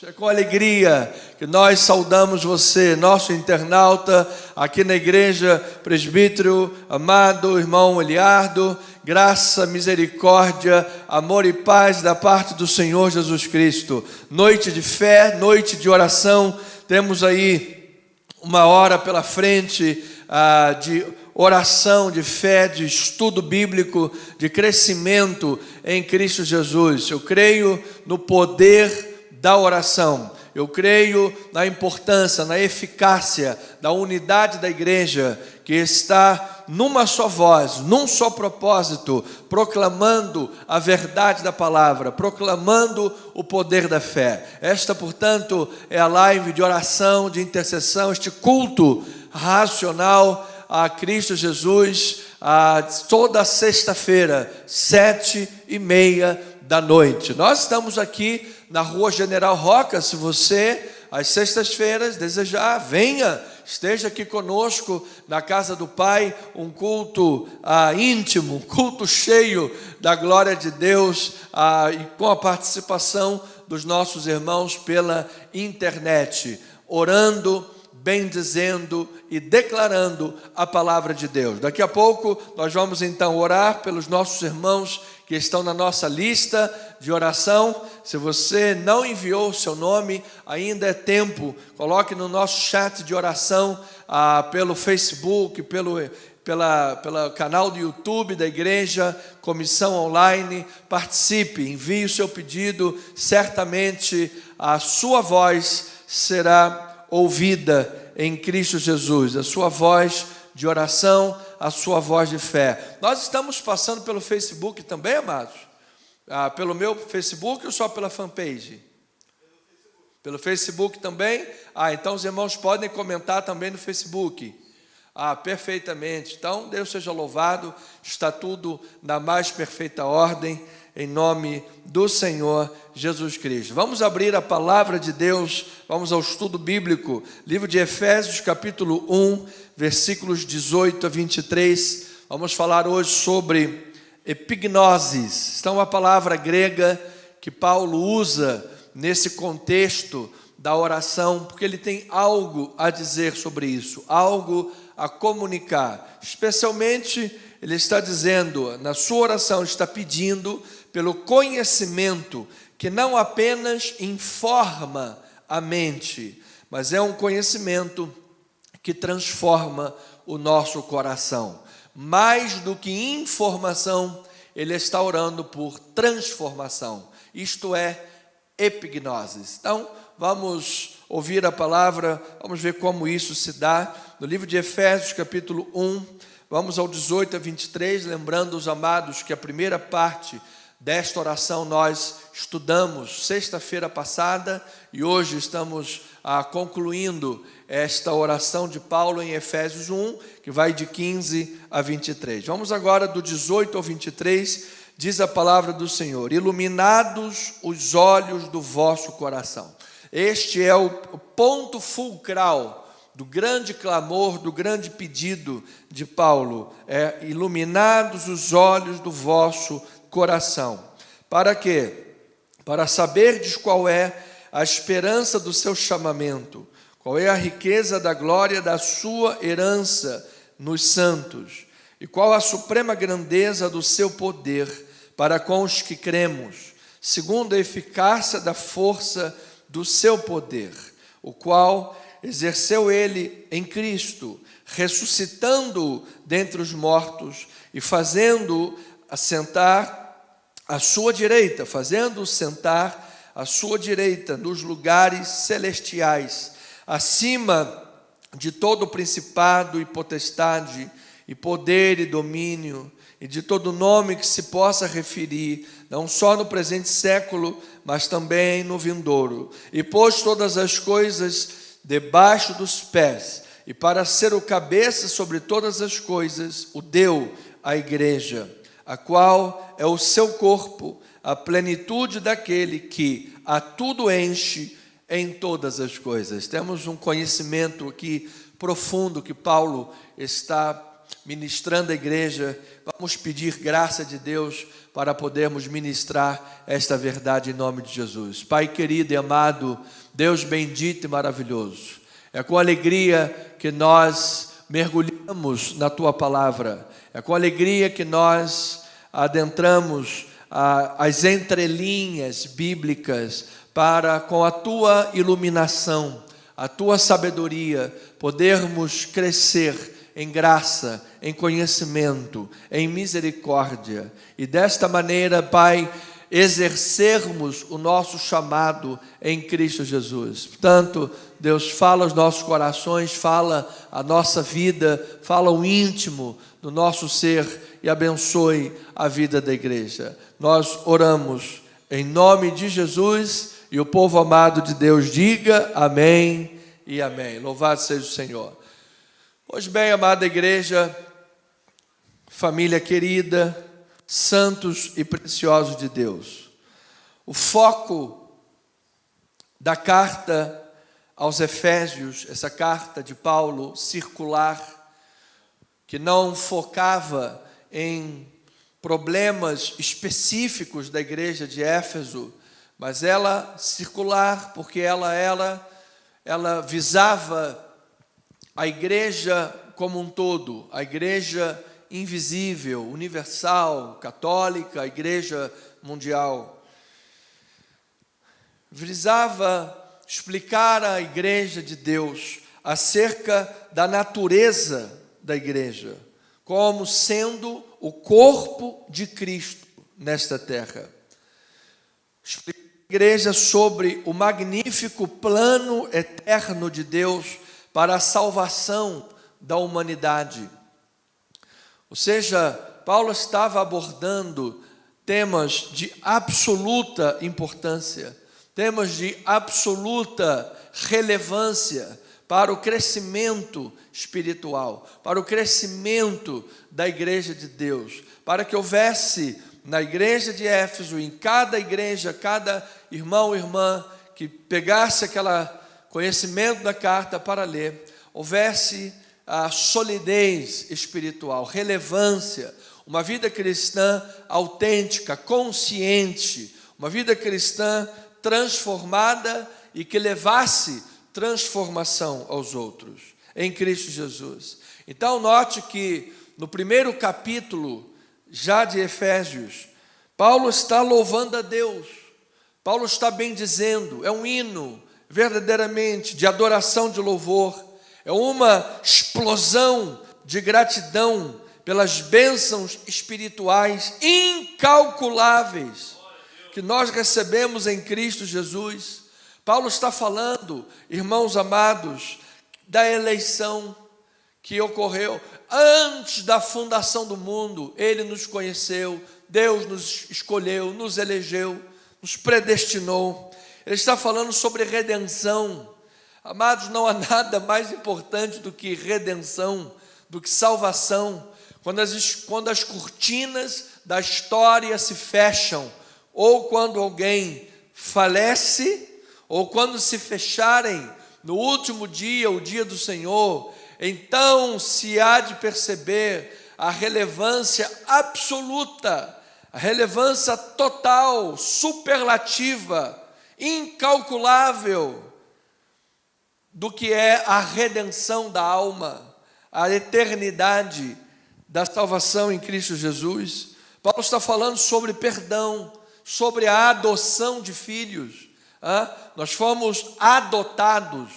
É com alegria que nós saudamos você, nosso internauta, aqui na Igreja Presbítero amado irmão Eliardo. Graça, misericórdia, amor e paz da parte do Senhor Jesus Cristo. Noite de fé, noite de oração. Temos aí uma hora pela frente de oração, de fé, de estudo bíblico, de crescimento em Cristo Jesus. Eu creio no poder da oração. Eu creio na importância, na eficácia da unidade da igreja, que está numa só voz, num só propósito, proclamando a verdade da palavra, proclamando o poder da fé. Esta, portanto, é a live de oração, de intercessão, este culto racional a Cristo Jesus, toda sexta-feira, 7:30 da noite. Nós estamos aqui na Rua General Roca. Se você, às sextas-feiras, desejar, venha, esteja aqui conosco na casa do Pai, um culto íntimo, um culto cheio da glória de Deus, e com a participação dos nossos irmãos pela internet, orando, bendizendo e declarando a palavra de Deus. Daqui a pouco nós vamos então orar pelos nossos irmãos que estão na nossa lista de oração. Se você não enviou o seu nome, ainda é tempo, coloque no nosso chat de oração, pelo Facebook, pelo canal do YouTube da igreja, comissão online. Participe, envie o seu pedido, certamente a sua voz será ouvida em Cristo Jesus, a sua voz de oração, a sua voz de fé. Nós estamos passando pelo Facebook também, amados? Pelo meu Facebook ou só pela fanpage? Pelo Facebook também? Então os irmãos podem comentar também no Facebook. Perfeitamente. Então, Deus seja louvado, está tudo na mais perfeita ordem, em nome do Senhor Jesus Cristo. Vamos abrir a palavra de Deus, vamos ao estudo bíblico, livro de Efésios, capítulo 1, versículos 18 a 23. Vamos falar hoje sobre epignosis. Então, a palavra grega que Paulo usa nesse contexto da oração, porque ele tem algo a dizer sobre isso, algo a comunicar. Especialmente, ele está dizendo, na sua oração, ele está pedindo pelo conhecimento que não apenas informa a mente, mas é um conhecimento que transforma o nosso coração. Mais do que informação, ele está orando por transformação. Isto é epignosis. Então, vamos ouvir a palavra, vamos ver como isso se dá. No livro de Efésios, capítulo 1, vamos ao 18 a 23, lembrando os amados que a primeira parte desta oração nós estudamos sexta-feira passada e hoje estamos concluindo esta oração de Paulo em Efésios 1, que vai de 15 a 23. Vamos agora do 18 ao 23, diz a palavra do Senhor: iluminados os olhos do vosso coração. Este é o ponto fulcral do grande clamor, do grande pedido de Paulo. Iluminados os olhos do vosso coração. Para quê? Para saberdes qual é a esperança do seu chamamento, qual é a riqueza da glória da sua herança nos santos, e qual a suprema grandeza do seu poder para com os que cremos, segundo a eficácia da força do seu poder, o qual exerceu ele em Cristo, ressuscitando-o dentre os mortos e fazendo-o assentar à sua direita, fazendo-o sentar à sua direita nos lugares celestiais, acima de todo principado e potestade, e poder e domínio, e de todo nome que se possa referir, não só no presente século, mas também no vindouro. E pôs todas as coisas debaixo dos pés, e para ser o cabeça sobre todas as coisas, o deu à igreja, a qual é o seu corpo, a plenitude daquele que a tudo enche em todas as coisas. Temos um conhecimento aqui profundo que Paulo está ministrando a igreja, vamos pedir graça de Deus para podermos ministrar esta verdade em nome de Jesus. Pai querido e amado, Deus bendito e maravilhoso, é com alegria que nós mergulhamos na Tua Palavra, é com alegria que nós adentramos as entrelinhas bíblicas para, com a Tua iluminação, a Tua sabedoria, podermos crescer em graça, em conhecimento, em misericórdia. E desta maneira, Pai, exercermos o nosso chamado em Cristo Jesus. Portanto, Deus, fala aos nossos corações, fala a nossa vida, fala o íntimo do nosso ser e abençoe a vida da igreja. Nós oramos em nome de Jesus e o povo amado de Deus diga amém e amém. Louvado seja o Senhor. Pois bem, amada igreja, família querida, santos e preciosos de Deus, o foco da carta aos Efésios, essa carta de Paulo circular, que não focava em problemas específicos da igreja de Éfeso, mas ela circular porque ela visava a igreja como um todo, a igreja invisível, universal, católica, a igreja mundial. Visava explicar à igreja de Deus acerca da natureza da igreja, como sendo o corpo de Cristo nesta terra. Explicar à igreja sobre o magnífico plano eterno de Deus para a salvação da humanidade. Ou seja, Paulo estava abordando temas de absoluta importância, temas de absoluta relevância para o crescimento espiritual, para o crescimento da igreja de Deus, para que houvesse na igreja de Éfeso, em cada igreja, cada irmão ou irmã que pegasse aquele conhecimento da carta para ler, houvesse a solidez espiritual, relevância, uma vida cristã autêntica, consciente, uma vida cristã transformada e que levasse transformação aos outros, em Cristo Jesus. Então note que no primeiro capítulo já de Efésios, Paulo está louvando a Deus, Paulo está bendizendo, é um hino verdadeiramente de adoração, de louvor, é uma explosão de gratidão pelas bênçãos espirituais incalculáveis que nós recebemos em Cristo Jesus. Paulo está falando, irmãos amados, da eleição que ocorreu antes da fundação do mundo. Ele nos conheceu, Deus nos escolheu, nos elegeu, nos predestinou. Ele está falando sobre redenção. Amados, não há nada mais importante do que redenção, do que salvação. Quando as cortinas da história se fecham, ou quando alguém falece, ou quando se fecharem no último dia, o dia do Senhor, então se há de perceber a relevância absoluta, a relevância total, superlativa, incalculável do que é a redenção da alma, a eternidade da salvação em Cristo Jesus. Paulo está falando sobre perdão, sobre a adoção de filhos. Nós fomos adotados.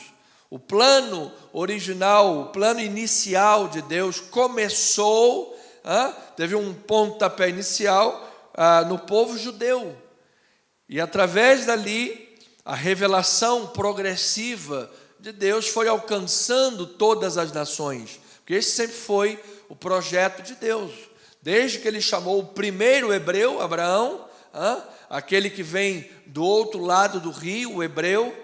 O plano original, o plano inicial de Deus começou, teve um pontapé inicial no povo judeu. E através dali, a revelação progressiva de Deus foi alcançando todas as nações. Porque esse sempre foi o projeto de Deus. Desde que ele chamou o primeiro hebreu, Abraão, aquele que vem do outro lado do rio, o hebreu,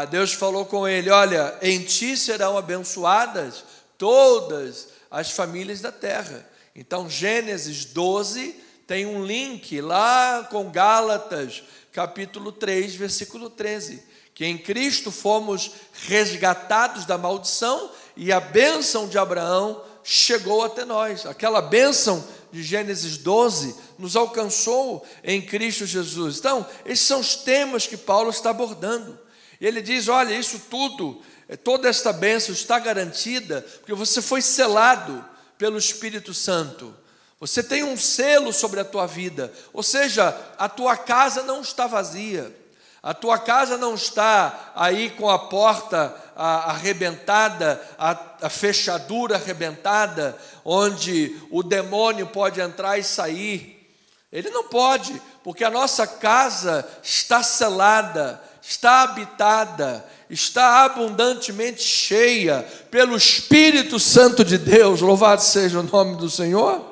Deus falou com ele: olha, em ti serão abençoadas todas as famílias da terra. Então Gênesis 12 tem um link lá com Gálatas, capítulo 3, versículo 13, que em Cristo fomos resgatados da maldição e a bênção de Abraão chegou até nós. Aquela bênção de Gênesis 12 nos alcançou em Cristo Jesus. Então, esses são os temas que Paulo está abordando. Ele diz, olha, isso tudo, toda esta bênção está garantida porque você foi selado pelo Espírito Santo. Você tem um selo sobre a tua vida, ou seja, a tua casa não está vazia. A tua casa não está aí com a porta arrebentada, a fechadura arrebentada, onde o demônio pode entrar e sair. Ele não pode, porque a nossa casa está selada, está habitada, está abundantemente cheia pelo Espírito Santo de Deus. Louvado seja o nome do Senhor.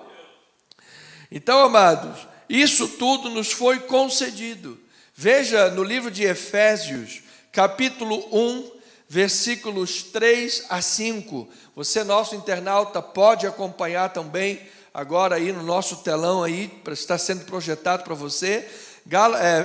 Então, amados, isso tudo nos foi concedido. Veja no livro de Efésios, capítulo 1, versículos 3 a 5. Você, nosso internauta, pode acompanhar também agora aí no nosso telão aí, está sendo projetado para você.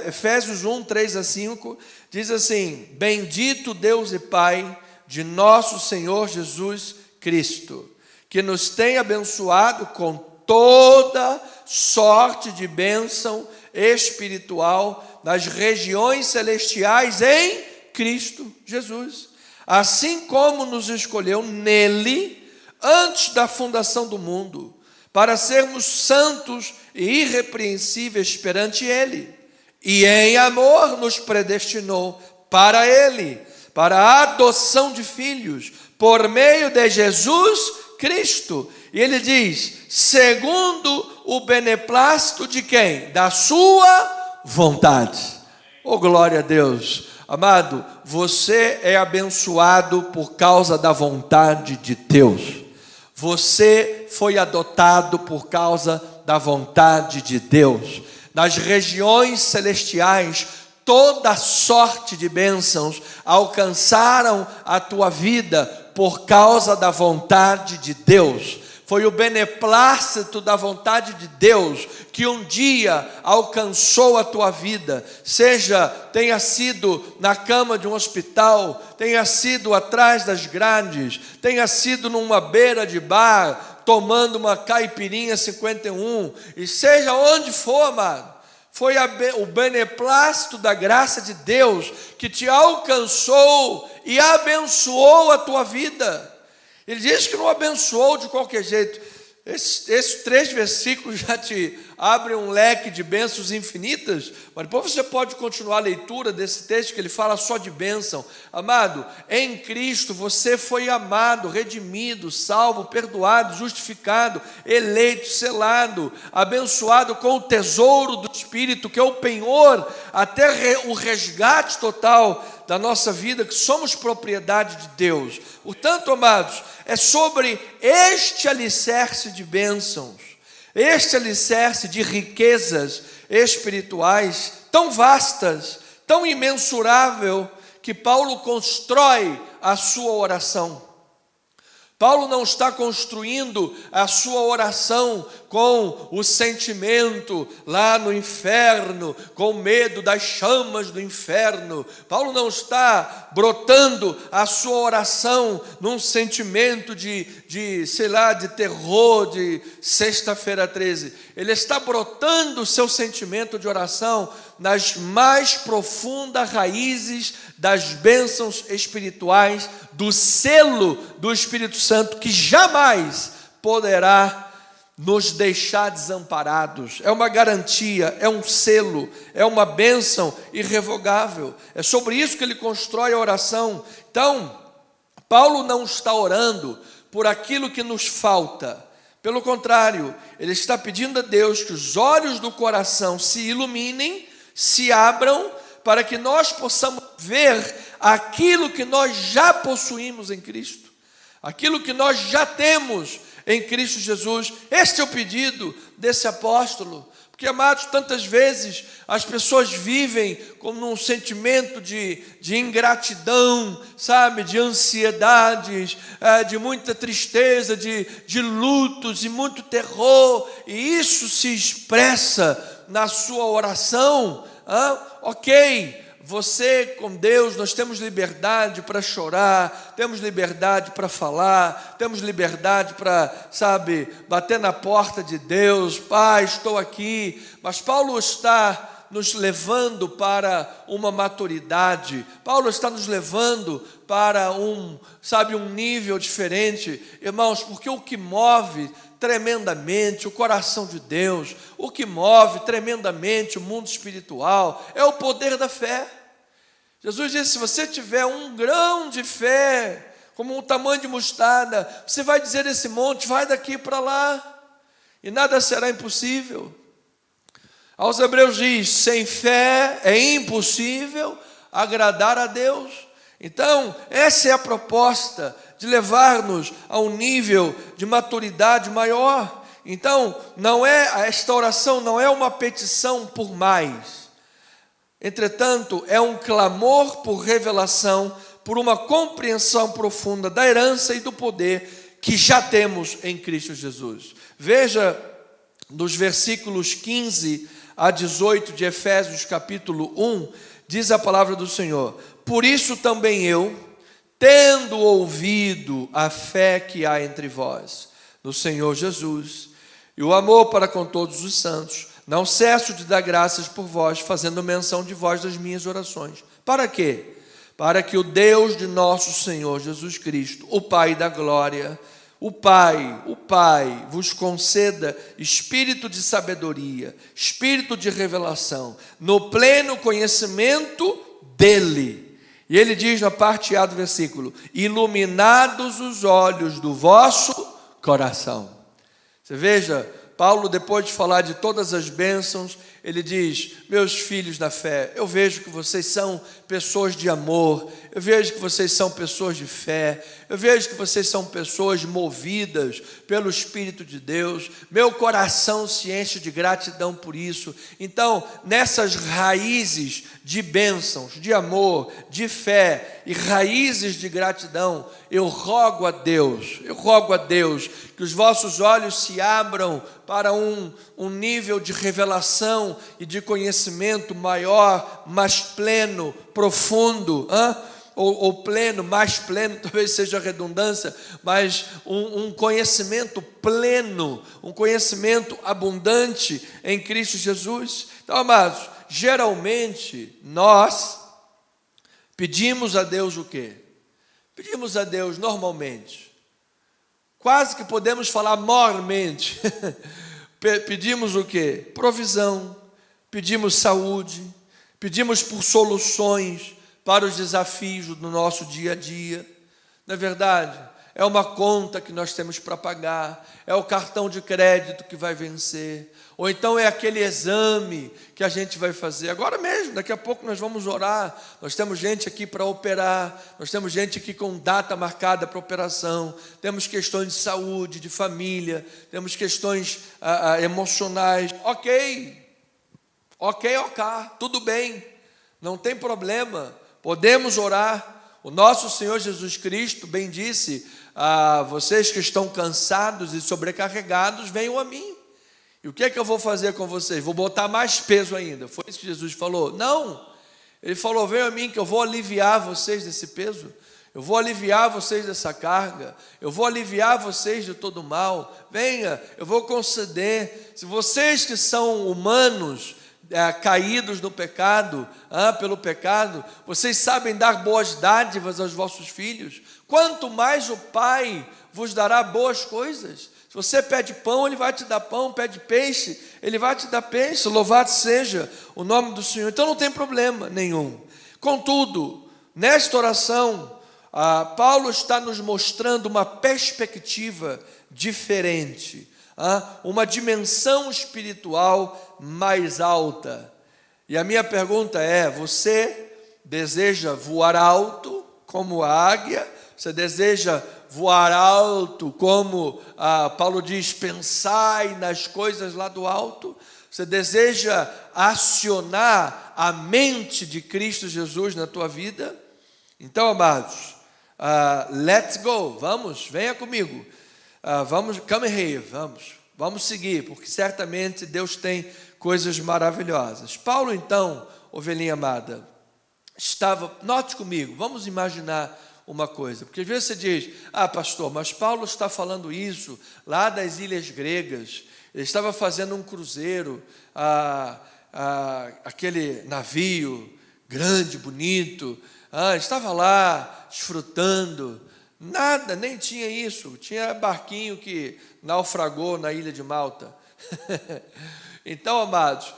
Efésios 1, 3 a 5, diz assim: Bendito Deus e Pai de nosso Senhor Jesus Cristo, que nos tem abençoado com toda sorte de bênção espiritual nas regiões celestiais em Cristo Jesus, assim como nos escolheu nele antes da fundação do mundo, para sermos santos e irrepreensíveis perante ele, e em amor nos predestinou para ele, para a adoção de filhos, por meio de Jesus Cristo. E ele diz, segundo o beneplácito de quem? Da sua vontade. Oh, glória a Deus. Amado, você é abençoado por causa da vontade de Deus. Você foi adotado por causa da vontade de Deus. Nas regiões celestiais, toda sorte de bênçãos alcançaram a tua vida por causa da vontade de Deus. Foi o beneplácito da vontade de Deus que um dia alcançou a tua vida, tenha sido na cama de um hospital, tenha sido atrás das grades, tenha sido numa beira de bar, tomando uma caipirinha 51, e seja onde for, amado, foi o beneplácito da graça de Deus que te alcançou e abençoou a tua vida. Ele diz que não abençoou de qualquer jeito. Esses 3 versículos já te abrem um leque de bênçãos infinitas, mas depois você pode continuar a leitura desse texto que ele fala só de bênção. Amado, em Cristo você foi amado, redimido, salvo, perdoado, justificado, eleito, selado, abençoado com o tesouro do Espírito, que é o penhor, até o resgate total da nossa vida, que somos propriedade de Deus. Portanto, amados, é sobre este alicerce de bênçãos, este alicerce de riquezas espirituais tão vastas, tão imensurável, que Paulo constrói a sua oração. Paulo não está construindo a sua oração com o sentimento lá no inferno, com medo das chamas do inferno. Paulo não está brotando a sua oração num sentimento de terror, de sexta-feira 13. Ele está brotando o seu sentimento de oração nas mais profundas raízes das bênçãos espirituais, do selo do Espírito Santo, que jamais poderá nos deixar desamparados. É uma garantia, é um selo, é uma bênção irrevogável. É sobre isso que ele constrói a oração. Então, Paulo não está orando por aquilo que nos falta. Pelo contrário, ele está pedindo a Deus que os olhos do coração se iluminem, se abram, para que nós possamos ver aquilo que nós já possuímos em Cristo, aquilo que nós já temos em Cristo Jesus. Este é o pedido desse apóstolo, porque, amados, tantas vezes as pessoas vivem como num sentimento de ingratidão, sabe, de ansiedades, de muita tristeza, de lutos e muito terror, e isso se expressa na sua oração. Ok, você com Deus, nós temos liberdade para chorar, temos liberdade para falar, temos liberdade para, bater na porta de Deus. Pai, estou aqui. Mas Paulo está nos levando para uma maturidade. Paulo está nos levando para um nível diferente, irmãos, porque o que move tremendamente o coração de Deus, o que move tremendamente o mundo espiritual é o poder da fé. Jesus disse: se você tiver um grão de fé, como um tamanho de mostarda, você vai dizer esse monte, vai daqui para lá, e nada será impossível. Aos Hebreus diz: sem fé é impossível agradar a Deus. Então, essa é a proposta de levar-nos a um nível de maturidade maior. Então, esta oração não é uma petição por mais. Entretanto, é um clamor por revelação, por uma compreensão profunda da herança e do poder que já temos em Cristo Jesus. Veja nos versículos 15 a 18 de Efésios capítulo 1, diz a palavra do Senhor: por isso também eu, tendo ouvido a fé que há entre vós, no Senhor Jesus, e o amor para com todos os santos, não cesso de dar graças por vós, fazendo menção de vós das minhas orações. Para quê? Para que o Deus de nosso Senhor Jesus Cristo, o Pai da glória, o Pai vos conceda espírito de sabedoria, espírito de revelação, no pleno conhecimento dele. E ele diz na parte A do versículo: iluminados os olhos do vosso coração. Você veja, Paulo, depois de falar de todas as bênçãos, ele diz: meus filhos na fé, eu vejo que vocês são pessoas de amor, eu vejo que vocês são pessoas de fé, eu vejo que vocês são pessoas movidas pelo Espírito de Deus, meu coração se enche de gratidão por isso. Então, nessas raízes de bênçãos, de amor, de fé e raízes de gratidão, eu rogo a Deus que os vossos olhos se abram para um nível de revelação e de conhecimento maior, mais pleno, profundo, ou pleno, mais pleno, talvez seja redundância, mas um conhecimento pleno, um conhecimento abundante em Cristo Jesus. Então, amados, geralmente nós pedimos a Deus o quê? Pedimos a Deus normalmente, quase que podemos falar mormente, pedimos o quê? Provisão, pedimos saúde, pedimos por soluções para os desafios do nosso dia a dia. Não é verdade? É uma conta que nós temos para pagar, é o cartão de crédito que vai vencer, ou então é aquele exame que a gente vai fazer. Agora mesmo, daqui a pouco nós vamos orar, nós temos gente aqui para operar, nós temos gente aqui com data marcada para operação, temos questões de saúde, de família, temos questões emocionais. Ok, tudo bem, não tem problema, podemos orar. O nosso Senhor Jesus Cristo bem disse: vocês que estão cansados e sobrecarregados, venham a mim. E o que é que eu vou fazer com vocês? Vou botar mais peso ainda. Foi isso que Jesus falou? Não. Ele falou: venham a mim que eu vou aliviar vocês desse peso. Eu vou aliviar vocês dessa carga. Eu vou aliviar vocês de todo o mal. Venha, eu vou conceder. Se vocês que são humanos, caídos no pecado, pelo pecado, vocês sabem dar boas dádivas aos vossos filhos, quanto mais o Pai vos dará boas coisas. Se você pede pão, Ele vai te dar pão, pede peixe, Ele vai te dar peixe, louvado seja o nome do Senhor. Então não tem problema nenhum. Contudo, nesta oração, Paulo está nos mostrando uma perspectiva diferente, uma dimensão espiritual mais alta. E a minha pergunta é: você deseja voar alto como a águia? Você deseja voar alto como Paulo diz: pensai nas coisas lá do alto? Você deseja acionar a mente de Cristo Jesus na tua vida? Então, amados, let's go, vamos, venha comigo. Come here, vamos seguir, porque certamente Deus tem coisas maravilhosas. Paulo, então, ovelhinha amada, note comigo, vamos imaginar uma coisa, porque às vezes você diz, pastor, mas Paulo está falando isso lá das ilhas gregas, ele estava fazendo um cruzeiro, aquele navio grande, bonito, estava lá desfrutando, nada, nem tinha isso, tinha barquinho que naufragou na ilha de Malta. Então, amados,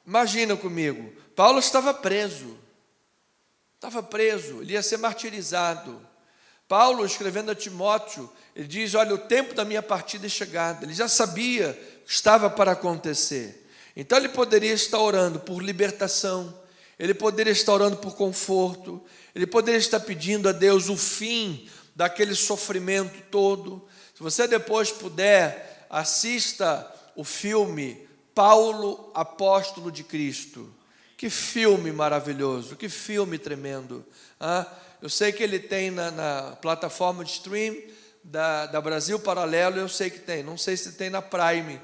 imagina comigo, Paulo estava preso, ele ia ser martirizado. Paulo, escrevendo a Timóteo, ele diz, olha, o tempo da minha partida é chegado. Ele já sabia que estava para acontecer. Então ele poderia estar orando por libertação, ele poderia estar orando por conforto, ele poderia estar pedindo a Deus o fim daquele sofrimento todo. Se você depois puder, assista o filme Paulo, Apóstolo de Cristo. Que filme maravilhoso, que filme tremendo. Eu sei que ele tem na plataforma de stream da Brasil Paralelo, eu sei que tem, não sei se tem na Prime,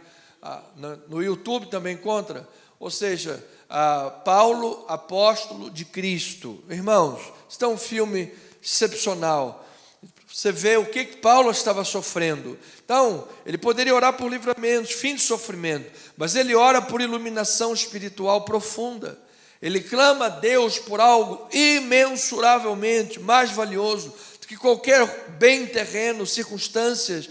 no YouTube também encontra, ou seja, Paulo, Apóstolo de Cristo. Irmãos, isso é um filme excepcional. Você vê o que Paulo estava sofrendo. Então, ele poderia orar por livramentos, fim de sofrimento, mas ele ora por iluminação espiritual profunda. Ele clama a Deus por algo imensuravelmente mais valioso do que qualquer bem terreno, circunstâncias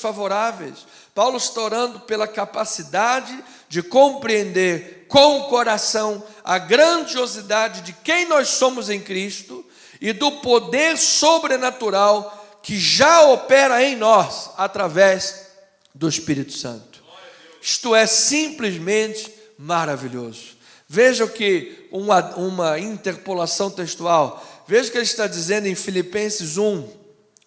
favoráveis. Paulo está orando pela capacidade de compreender com o coração a grandiosidade de quem nós somos em Cristo e do poder sobrenatural que já opera em nós através do Espírito Santo. Isto é simplesmente maravilhoso. Veja que uma interpolação textual, veja o que ele está dizendo em Filipenses 1,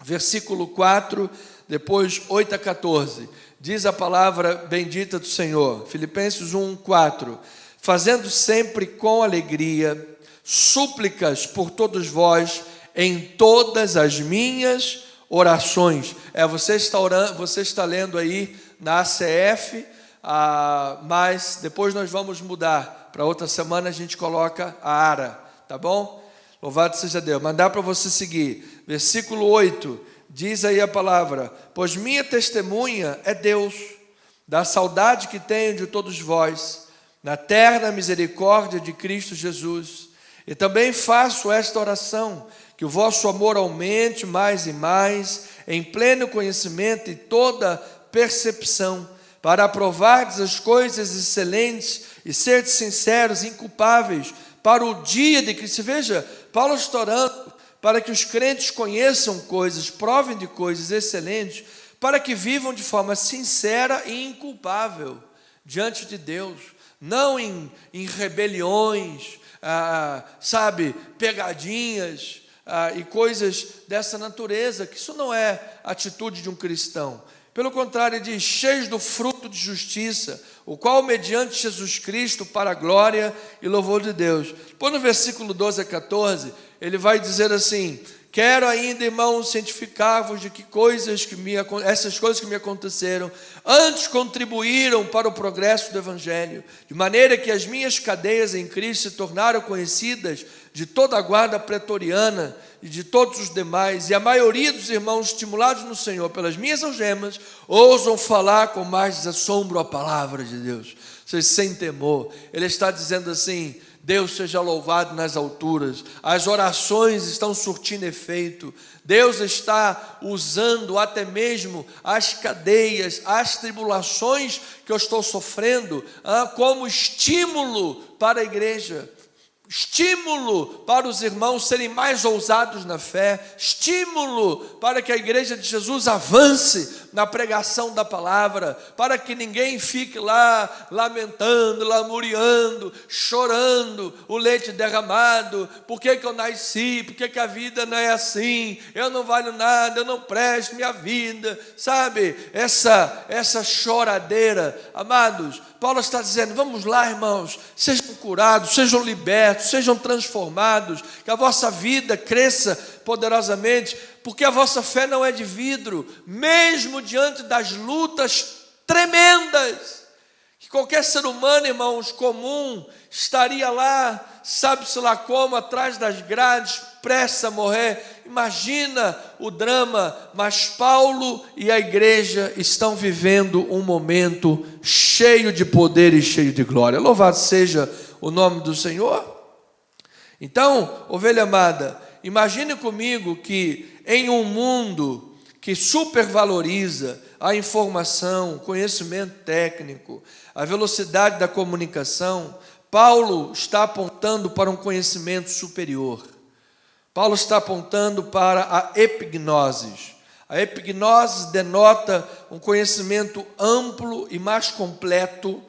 versículo 4, depois 8 a 14. Diz a palavra bendita do Senhor, Filipenses 1, 4. Fazendo sempre com alegria súplicas por todos vós em todas as minhas orações. Você está orando, você está lendo aí na ACF, mas depois nós vamos mudar. Para outra semana a gente coloca a ARA, tá bom? Louvado seja Deus. Mandar para você seguir. Versículo 8, diz aí a palavra: pois minha testemunha é Deus, da saudade que tenho de todos vós, na terna misericórdia de Cristo Jesus. E também faço esta oração, que o vosso amor aumente mais e mais, em pleno conhecimento e toda percepção, para aprovardes as coisas excelentes e serdes sinceros, inculpáveis, para o dia de Cristo. Veja, Paulo está orando para que os crentes conheçam coisas, provem de coisas excelentes, para que vivam de forma sincera e inculpável diante de Deus, não em rebeliões, pegadinhas e coisas dessa natureza, que isso não é atitude de um cristão. Pelo contrário, ele diz, cheios do fruto de justiça, o qual mediante Jesus Cristo para a glória e louvor de Deus. Depois no versículo 12 a 14, ele vai dizer assim: quero ainda, irmãos, cientificar-vos de que essas coisas que me aconteceram antes contribuíram para o progresso do Evangelho, de maneira que as minhas cadeias em Cristo se tornaram conhecidas de toda a guarda pretoriana e de todos os demais, e a maioria dos irmãos, estimulados no Senhor pelas minhas algemas, ousam falar com mais desassombro a palavra de Deus. Vocês sem temor. Ele está dizendo assim: Deus seja louvado nas alturas, as orações estão surtindo efeito, Deus está usando até mesmo as cadeias, as tribulações que eu estou sofrendo, como estímulo para a igreja, estímulo para os irmãos serem mais ousados na fé, estímulo para que a igreja de Jesus avance na pregação da palavra, para que ninguém fique lá lamentando, lamuriando, chorando o leite derramado. Por que eu nasci? Por que a vida não é assim? Eu não valho nada, eu não presto minha vida, sabe? Essa choradeira. Amados, Paulo está dizendo: vamos lá, irmãos, sejam curados, sejam libertos, sejam transformados, que a vossa vida cresça poderosamente, porque a vossa fé não é de vidro, mesmo diante das lutas tremendas que qualquer ser humano, irmãos, comum, estaria lá, sabe-se lá como, atrás das grades, prestes a morrer. Imagina o drama, mas Paulo e a igreja estão vivendo um momento cheio de poder e cheio de glória. Louvado seja o nome do Senhor. Então, ovelha amada, imagine comigo que em um mundo que supervaloriza a informação, o conhecimento técnico, a velocidade da comunicação, Paulo está apontando para um conhecimento superior. Paulo está apontando para a epignosis. A epignosis denota um conhecimento amplo e mais completo,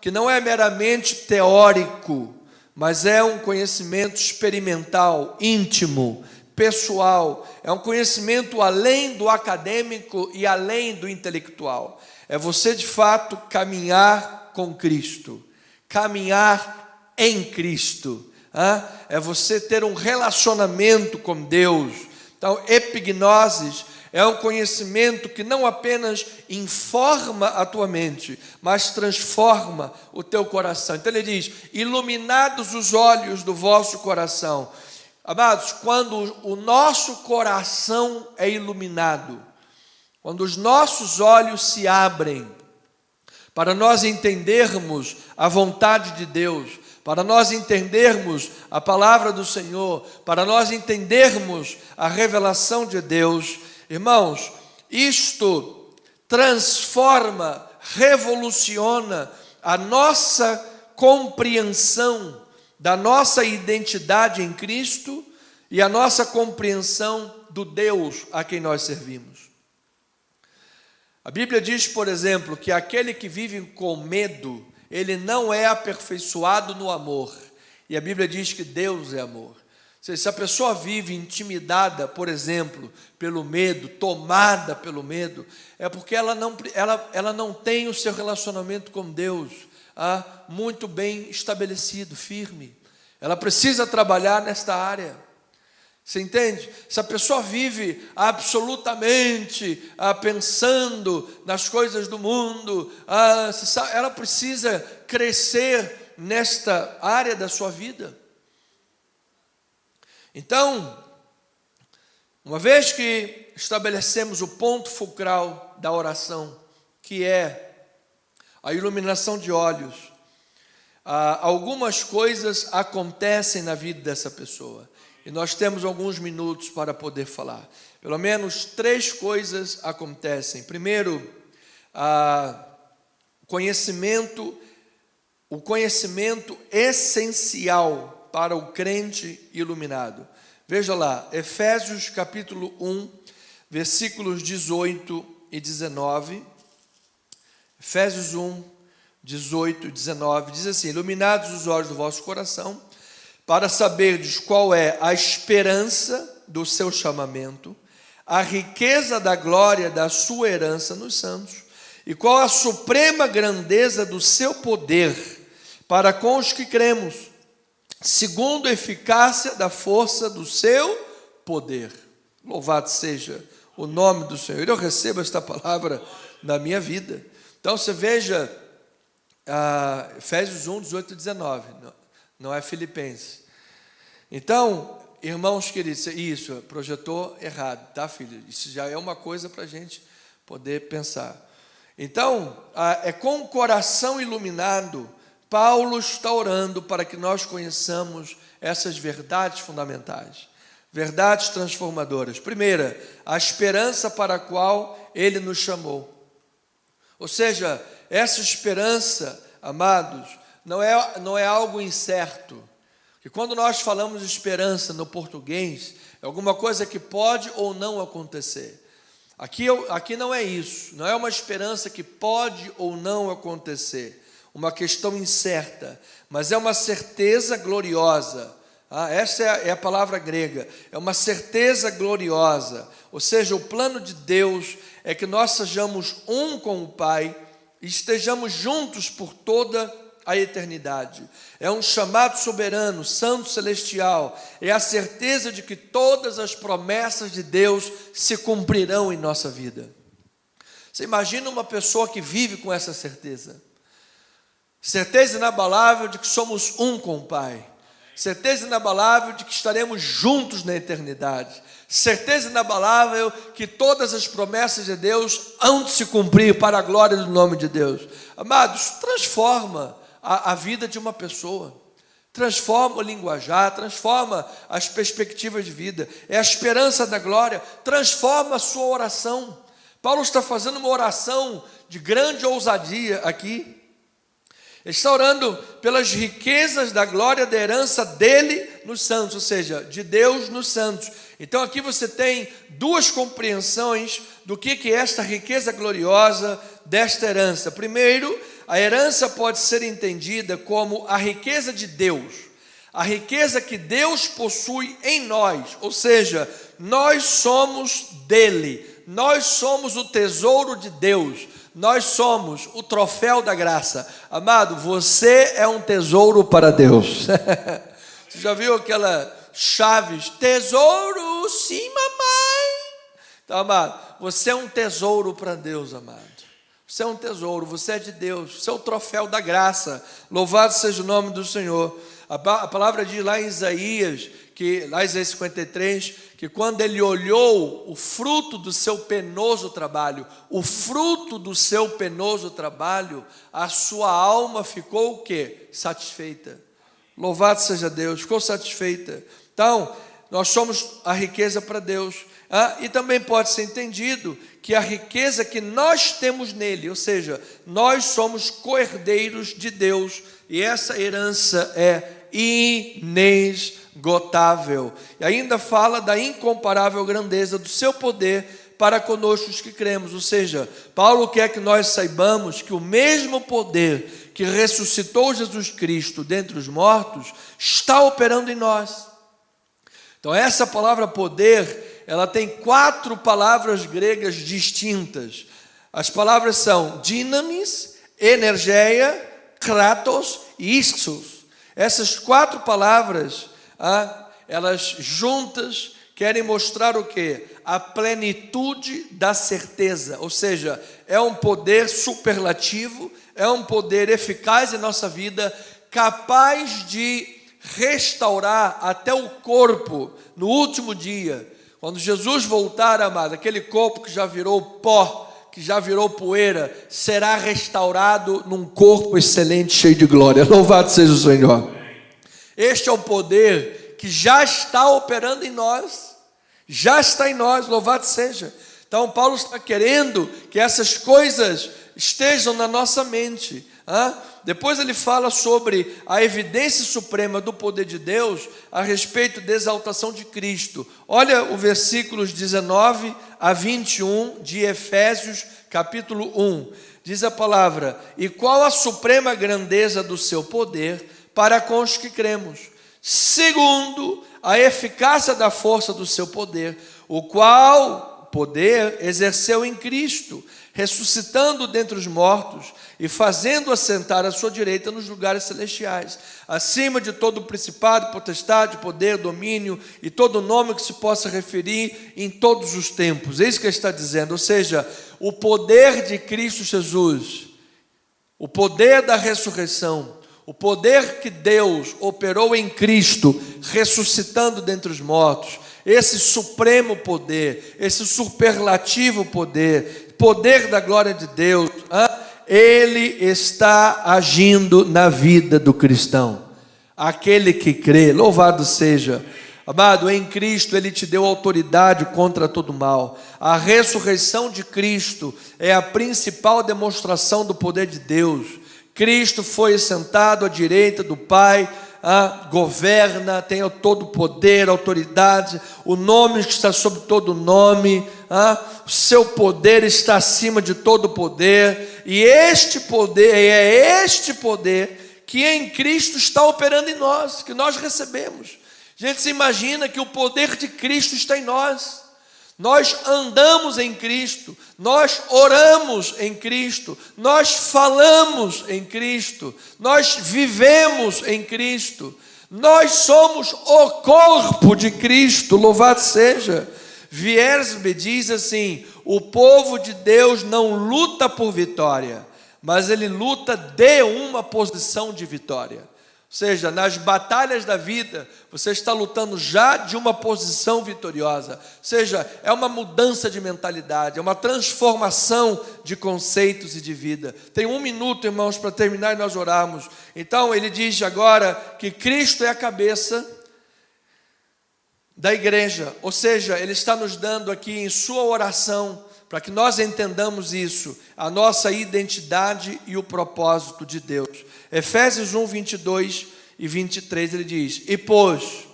que não é meramente teórico, mas é um conhecimento experimental, íntimo, pessoal. É um conhecimento além do acadêmico e além do intelectual. É você, de fato, caminhar com Cristo, caminhar em Cristo. É você ter um relacionamento com Deus. Então, epignosis é um conhecimento que não apenas informa a tua mente, mas transforma o teu coração. Então ele diz, iluminados os olhos do vosso coração. Amados, quando o nosso coração é iluminado, quando os nossos olhos se abrem, para nós entendermos a vontade de Deus, para nós entendermos a palavra do Senhor, para nós entendermos a revelação de Deus, irmãos, isto transforma, revoluciona a nossa compreensão da nossa identidade em Cristo e a nossa compreensão do Deus a quem nós servimos. A Bíblia diz, por exemplo, que aquele que vive com medo, ele não é aperfeiçoado no amor. E a Bíblia diz que Deus é amor. Se a pessoa vive intimidada, por exemplo, pelo medo, tomada pelo medo, é porque ela não tem o seu relacionamento com Deus muito bem estabelecido, firme. Ela precisa trabalhar nesta área. Você entende? Se a pessoa vive absolutamente pensando nas coisas do mundo, ela precisa crescer nesta área da sua vida. Então, uma vez que estabelecemos o ponto fulcral da oração, que é a iluminação de olhos, algumas coisas acontecem na vida dessa pessoa. E nós temos alguns minutos para poder falar. Pelo menos 3 coisas acontecem. Primeiro, o conhecimento essencial para o crente iluminado. Veja lá, Efésios capítulo 1, versículos 18 e 19. Efésios 1, 18 e 19, diz assim, iluminados os olhos do vosso coração, para saberdes qual é a esperança do seu chamamento, a riqueza da glória da sua herança nos santos, e qual a suprema grandeza do seu poder para com os que cremos, segundo a eficácia da força do seu poder. Louvado seja o nome do Senhor. Eu recebo esta palavra na minha vida. Então você veja, Efésios 1, 18 e 19, não é Filipenses. Então, irmãos queridos, isso, projetou errado, tá, filho? Isso já é uma coisa para a gente poder pensar. Então, é com o coração iluminado, Paulo está orando para que nós conheçamos essas verdades fundamentais, verdades transformadoras. Primeira, a esperança para a qual ele nos chamou. Ou seja, essa esperança, amados, não é algo incerto. Que quando nós falamos de esperança no português, é alguma coisa que pode ou não acontecer. Aqui não é isso, não é uma esperança que pode ou não acontecer, uma questão incerta, mas é uma certeza gloriosa. Essa é a palavra grega, é uma certeza gloriosa, ou seja, o plano de Deus é que nós sejamos um com o Pai e estejamos juntos por toda a eternidade. É um chamado soberano, santo, celestial, é a certeza de que todas as promessas de Deus se cumprirão em nossa vida. Você imagina uma pessoa que vive com essa certeza? Certeza inabalável de que somos um com o Pai. Certeza inabalável de que estaremos juntos na eternidade. Certeza inabalável que todas as promessas de Deus hão de se cumprir para a glória do nome de Deus. Amados, transforma a vida de uma pessoa. Transforma o linguajar, transforma as perspectivas de vida. É a esperança da glória. Transforma a sua oração. Paulo está fazendo uma oração de grande ousadia aqui. Ele está orando pelas riquezas da glória da herança dele nos santos, ou seja, de Deus nos santos. Então aqui você tem duas compreensões do que é esta riqueza gloriosa desta herança. Primeiro, a herança pode ser entendida como a riqueza de Deus, a riqueza que Deus possui em nós, ou seja, nós somos dele, nós somos o tesouro de Deus. Nós somos o troféu da graça. Amado, você é um tesouro para Deus. Você já viu aquela chaves? Tesouro, sim, mamãe. Então, amado, você é um tesouro para Deus, amado. Você é um tesouro, você é de Deus. Você é o troféu da graça. Louvado seja o nome do Senhor. A palavra diz lá em Isaías, lá em Isaías 53, que quando ele olhou o fruto do seu penoso trabalho, a sua alma ficou o quê? Satisfeita. Louvado seja Deus, ficou satisfeita. Então, nós somos a riqueza para Deus. E também pode ser entendido que a riqueza que nós temos nele, ou seja, nós somos co-herdeiros de Deus, e essa herança é inesgotável. E ainda fala da incomparável grandeza do seu poder para conosco os que cremos. Ou seja, Paulo quer que nós saibamos que o mesmo poder que ressuscitou Jesus Cristo dentre os mortos está operando em nós. Então essa palavra poder, ela tem 4 palavras gregas distintas. As palavras são dynamis, energeia, kratos e ixos. Essas 4 palavras, elas juntas querem mostrar o quê? A plenitude da certeza, ou seja, é um poder superlativo, é um poder eficaz em nossa vida, capaz de restaurar até o corpo no último dia. Quando Jesus voltar, amado, aquele corpo que já virou pó, que já virou poeira, será restaurado num corpo excelente, cheio de glória. Louvado seja o Senhor. Este é o poder que já está operando em nós, já está em nós, louvado seja. Então Paulo está querendo que essas coisas estejam na nossa mente. Depois ele fala sobre a evidência suprema do poder de Deus a respeito da exaltação de Cristo. Olha o versículos 19 a 21 de Efésios capítulo 1. Diz a palavra: e qual a suprema grandeza do seu poder para com os que cremos, segundo a eficácia da força do seu poder, o qual poder exerceu em Cristo, ressuscitando dentre os mortos e fazendo assentar à sua direita nos lugares celestiais, acima de todo principado, potestade, poder, domínio e todo nome que se possa referir em todos os tempos. É isso que ele está dizendo, ou seja, o poder de Cristo Jesus, o poder da ressurreição, o poder que Deus operou em Cristo, ressuscitando dentre os mortos, esse supremo poder, esse superlativo poder, poder da glória de Deus, ele está agindo na vida do cristão, aquele que crê. Louvado seja. Amado, em Cristo ele te deu autoridade contra todo mal. A ressurreição de Cristo é a principal demonstração do poder de Deus. Cristo foi sentado à direita do Pai, governa, tem todo o poder, autoridade, o nome que está sobre todo nome, o seu poder está acima de todo poder, e este poder, é este poder que em Cristo está operando em nós, que nós recebemos. Gente, se imagina que o poder de Cristo está em nós. Nós andamos em Cristo, nós oramos em Cristo, nós falamos em Cristo, nós vivemos em Cristo, nós somos o corpo de Cristo, louvado seja. Wiersbe diz assim: o povo de Deus não luta por vitória, mas ele luta de uma posição de vitória. Ou seja, nas batalhas da vida, você está lutando já de uma posição vitoriosa. Ou seja, é uma mudança de mentalidade, é uma transformação de conceitos e de vida. Tem 1 minuto, irmãos, para terminar e nós orarmos. Então, ele diz agora que Cristo é a cabeça da igreja. Ou seja, ele está nos dando aqui em sua oração, para que nós entendamos isso, a nossa identidade e o propósito de Deus. Efésios 1, 22 e 23, ele diz: e pôs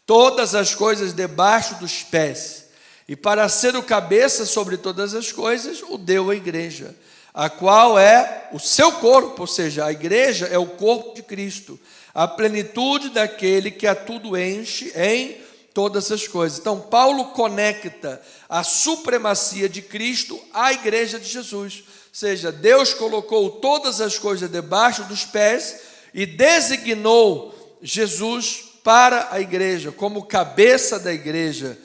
todas as coisas debaixo dos pés, e para ser o cabeça sobre todas as coisas, o deu à igreja, a qual é o seu corpo, ou seja, a igreja é o corpo de Cristo, a plenitude daquele que a tudo enche em todas as coisas. Então, Paulo conecta a supremacia de Cristo à igreja de Jesus. Ou seja, Deus colocou todas as coisas debaixo dos pés e designou Jesus para a igreja, como cabeça da igreja.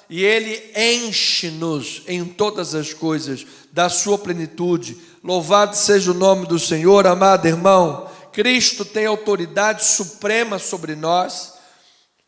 E Ele enche-nos em todas as coisas da sua plenitude. Louvado seja o nome do Senhor. Amado irmão, Cristo tem autoridade suprema sobre nós.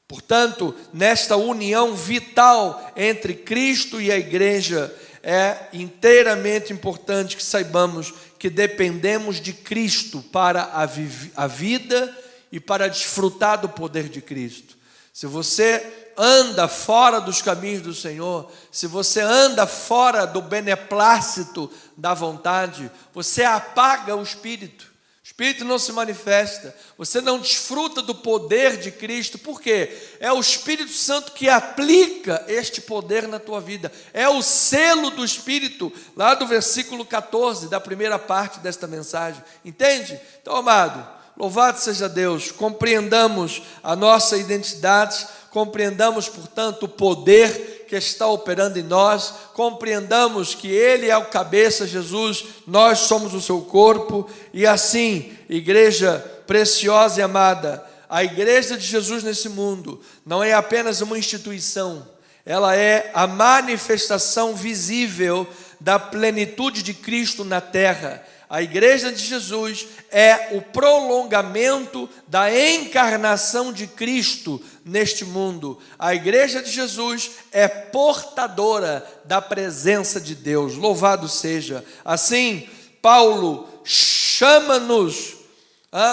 Portanto, nesta união vital entre Cristo e a igreja, é inteiramente importante que saibamos que dependemos de Cristo para a vida e para desfrutar do poder de Cristo. Se você anda fora dos caminhos do Senhor, se você anda fora do beneplácito da vontade, você apaga o Espírito. O Espírito não se manifesta, você não desfruta do poder de Cristo. Por quê? É o Espírito Santo que aplica este poder na tua vida, é o selo do Espírito, lá do versículo 14, da primeira parte desta mensagem, entende? Então, amado, louvado seja Deus, compreendamos a nossa identidade, compreendamos, portanto, o poder que está operando em nós, compreendamos que Ele é o cabeça, Jesus, nós somos o seu corpo, e assim, igreja preciosa e amada, a igreja de Jesus nesse mundo não é apenas uma instituição, ela é a manifestação visível da plenitude de Cristo na terra. A igreja de Jesus é o prolongamento da encarnação de Cristo neste mundo. A igreja de Jesus é portadora da presença de Deus. Louvado seja. Assim, Paulo chama-nos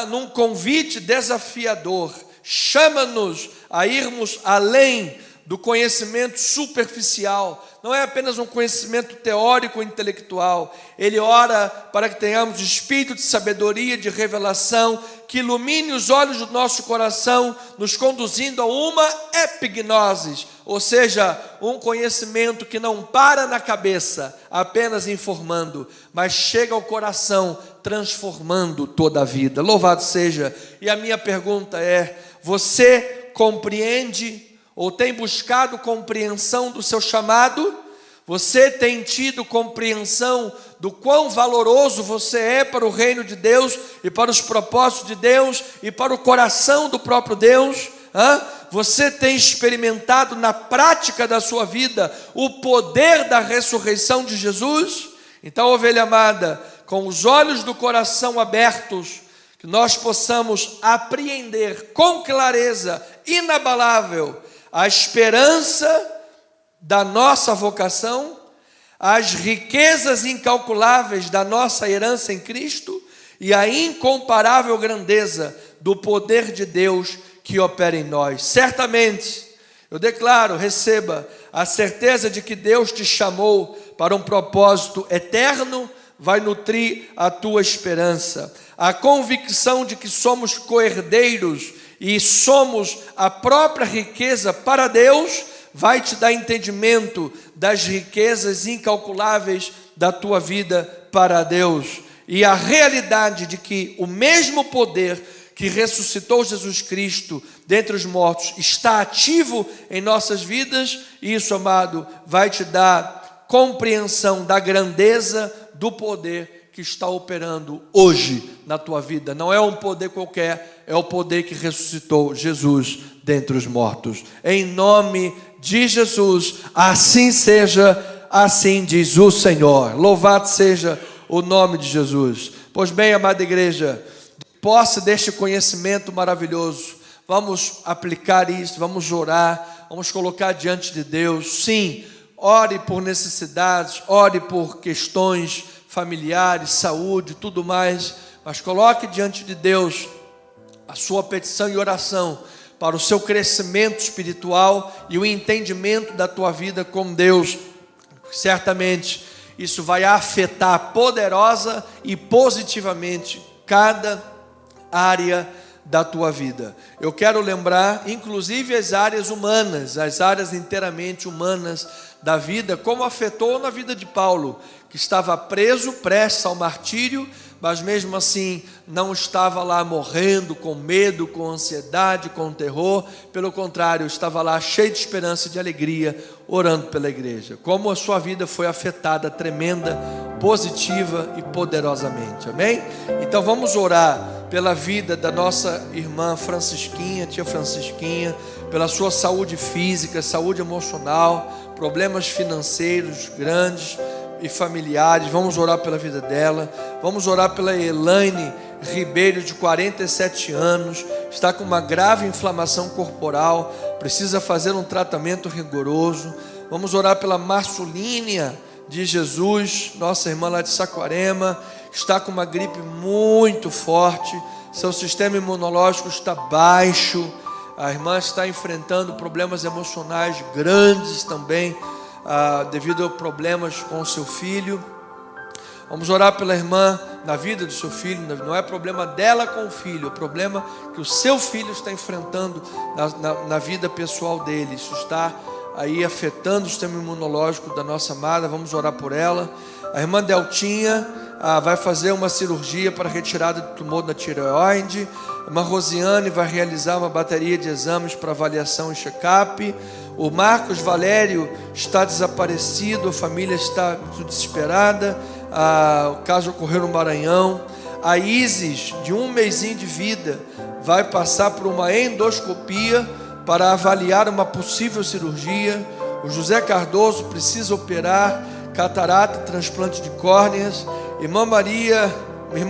num convite desafiador, chama-nos a irmos além do conhecimento superficial. Não é apenas um conhecimento teórico ou intelectual. Ele ora para que tenhamos espírito de sabedoria, de revelação, que ilumine os olhos do nosso coração, nos conduzindo a uma epignosis, ou seja, um conhecimento que não para na cabeça, apenas informando, mas chega ao coração, transformando toda a vida. Louvado seja. E a minha pergunta é: você compreende ou tem buscado compreensão do seu chamado? Você tem tido compreensão do quão valoroso você é para o reino de Deus e para os propósitos de Deus e para o coração do próprio Deus? Você tem experimentado na prática da sua vida o poder da ressurreição de Jesus? Então, ovelha amada, com os olhos do coração abertos, que nós possamos apreender com clareza inabalável a esperança da nossa vocação, as riquezas incalculáveis da nossa herança em Cristo e a incomparável grandeza do poder de Deus que opera em nós. Certamente, eu declaro, receba a certeza de que Deus te chamou para um propósito eterno, vai nutrir a tua esperança. A convicção de que somos co-herdeiros e somos a própria riqueza para Deus, vai te dar entendimento das riquezas incalculáveis da tua vida para Deus. E a realidade de que o mesmo poder que ressuscitou Jesus Cristo dentre os mortos está ativo em nossas vidas, isso, amado, vai te dar compreensão da grandeza do poder que está operando hoje na tua vida. Não é um poder qualquer, é o poder que ressuscitou Jesus dentre os mortos. Em nome de Jesus, assim seja, assim diz o Senhor. Louvado seja o nome de Jesus. Pois bem, amada igreja, de posse deste conhecimento maravilhoso, vamos aplicar isso, vamos orar, vamos colocar diante de Deus. Sim, ore por necessidades, ore por questões familiares, saúde, tudo mais, mas coloque diante de Deus a sua petição e oração para o seu crescimento espiritual e o entendimento da tua vida com Deus. Certamente isso vai afetar poderosa e positivamente cada área da tua vida. Eu quero lembrar, inclusive, as áreas humanas, as áreas inteiramente humanas da vida, como afetou na vida de Paulo, que estava preso, prestes ao martírio, mas mesmo assim não estava lá morrendo com medo, com ansiedade, com terror. Pelo contrário, estava lá cheio de esperança e de alegria, orando pela igreja. Como a sua vida foi afetada, tremenda, positiva e poderosamente, amém? Então vamos orar pela vida da nossa irmã Francisquinha, tia Francisquinha, pela sua saúde física, saúde emocional, problemas financeiros grandes e familiares. Vamos orar pela vida dela. Vamos orar pela Elaine Ribeiro, de 47 anos, está com uma grave inflamação corporal, precisa fazer um tratamento rigoroso. Vamos orar pela Marcelínia de Jesus, nossa irmã lá de Saquarema, está com uma gripe muito forte, seu sistema imunológico está baixo, a irmã está enfrentando problemas emocionais grandes também, devido a problemas com o seu filho. Vamos orar pela irmã na vida do seu filho. Não é problema dela com o filho, é o problema que o seu filho está enfrentando na vida pessoal dele. Isso está aí afetando o sistema imunológico da nossa amada. Vamos orar por ela. A irmã Deltinha vai fazer uma cirurgia para retirada do tumor da tireoide. A irmã Rosiane vai realizar uma bateria de exames para avaliação e check-up. O Marcos Valério está desaparecido, a família está desesperada. O caso ocorreu no Maranhão. A Isis, de 1 mesinho de vida, vai passar por uma endoscopia para avaliar uma possível cirurgia. O José Cardoso precisa operar catarata e transplante de córneas. Irmã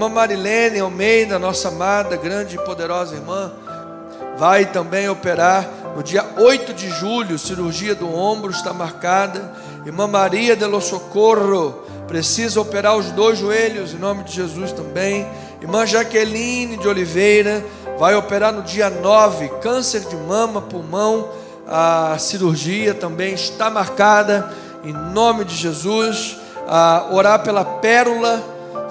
Marilene Almeida, nossa amada, grande e poderosa irmã, vai também operar no dia 8 de julho, cirurgia do ombro está marcada. Irmã Maria de Lo Socorro precisa operar os 2 joelhos, em nome de Jesus também. Irmã Jaqueline de Oliveira vai operar no dia 9, câncer de mama, pulmão. A cirurgia também está marcada, em nome de Jesus. Orar pela Pérola,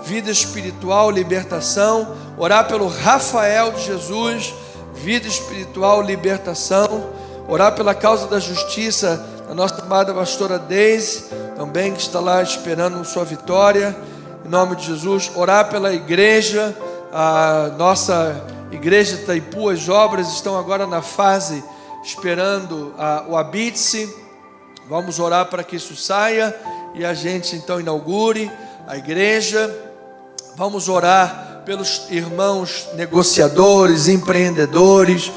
vida espiritual, libertação. Orar pelo Rafael de Jesus, vida espiritual, libertação. Orar pela causa da justiça, a nossa amada pastora Deise, também que está lá esperando sua vitória, em nome de Jesus. Orar pela igreja, a nossa igreja de Itaipu, as obras estão agora na fase esperando o habite-se. Vamos orar para que isso saia e a gente então inaugure a igreja. Vamos orar pelos irmãos negociadores, empreendedores,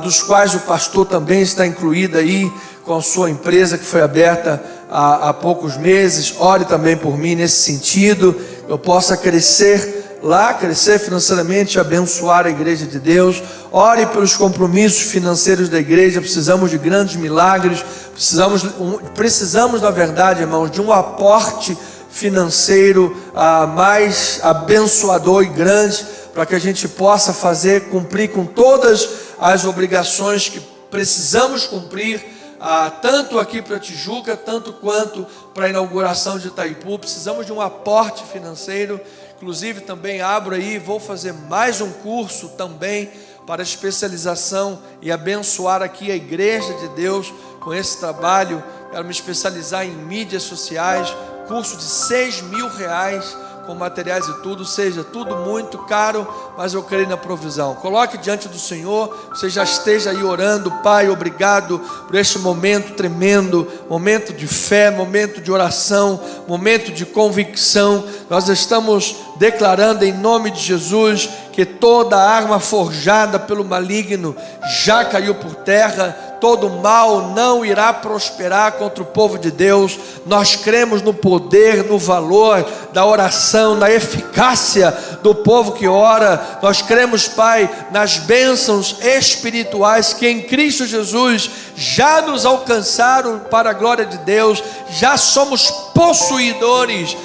dos quais o pastor também está incluído aí com a sua empresa que foi aberta há poucos meses. Ore também por mim nesse sentido, eu possa crescer financeiramente, abençoar a igreja de Deus. Ore pelos compromissos financeiros da igreja. Precisamos de grandes milagres, precisamos na verdade, irmãos, de um aporte financeiro mais abençoador e grande, para que a gente possa cumprir com todas as obrigações que precisamos cumprir, tanto aqui para Tijuca, tanto quanto para a inauguração de Itaipu. Precisamos de um aporte financeiro. Inclusive também abro aí, vou fazer mais um curso também para especialização e abençoar aqui a igreja de Deus com esse trabalho. Quero me especializar em mídias sociais, curso de R$6.000 com materiais e tudo, seja tudo muito caro, mas eu creio na provisão. Coloque diante do Senhor, você já esteja aí orando. Pai, obrigado por este momento tremendo, momento de fé, momento de oração, momento de convicção. Nós estamos declarando em nome de Jesus que toda arma forjada pelo maligno já caiu por terra. Todo mal não irá prosperar contra o povo de Deus. Nós cremos no poder, no valor da oração, na eficácia do povo que ora. Nós cremos, Pai, nas bênçãos espirituais que em Cristo Jesus já nos alcançaram para a glória de Deus. Já somos possuidores